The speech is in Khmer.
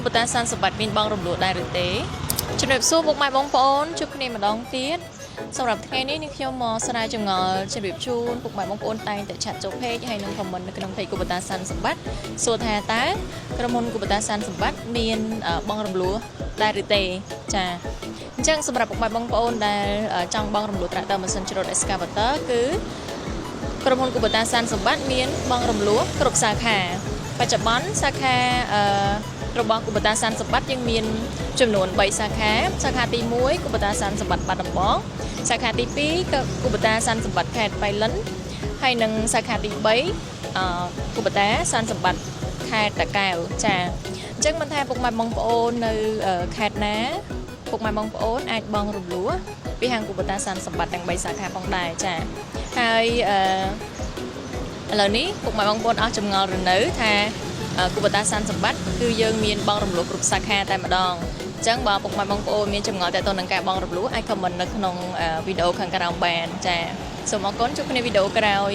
គូបតាសានសម្បត្តិមានបងរំលោះដែរឬទេជំរាបសួរពុកម៉ែបងប្អូនជួបគ្នាម្ដងទៀតសម្រាប់ថ្ងៃនេះនេះខ្ញុំមកស្រាវចម្ងល់ជំរាបជូនពុកម៉ែបងប្អូនតែងតែឆាត់ចូល page ហើយនឹង comment នៅក្នុង page គូបតាសានសម្បត្តិសួរថាតើក្រុមហ៊ុនគូបតាសានសម្បត្តិមានបងរំលោះដែរឬទេចាអញ្ចឹងសម្រាប់ពុកម៉ែបងប្អូនដែលចង់បងរំលោះត្រាក់តើម៉ាស៊ីនច្រូត excavator គឺក្រុមហ៊ុនគូបតាសានសម្បត្តិមានបងរំលោះគ្រប់សាខាបច្ចុប្បន្នសាខារបស់គូបតាសានសម្បត្តិយើងមានចំនួន3សាខាសាខាទី1គូបតាសានសម្បត្តិបាត់ដំបងសាខាទី2ក៏គូបតាសានសម្បត្តិខេត្តបៃលិនហើយនិងសាខាទី3គូបតាសានសម្បត្តិខេត្តតាកែវចាអញ្ចឹងមិនថាពុកម៉ែបងប្អូននៅខេត្តណាពុកម៉ែបងប្អូនអាចបងរំលោះពីហាងគូបតាសានសម្បត្តិទាំង3សាខាផងដែរចាហើយឥឡូវនេះពុកម៉ែបងប្អូនអស់ចម្ងល់ឬនៅថាគូបតាសានសម្បត្តិគឺយើងមានបងរំលោះគ្រប់សាខាតែម្ដងអញ្ចឹងបើពុកម៉ែបងប្អូនមានចម្ងល់ទាក់ទងនឹងការបងរំលោះអាច comment នៅក្នុងវីដេអូខាងក្រោមបានចាសូមអរគុណជួបគ្នាវីដេអូក្រោយ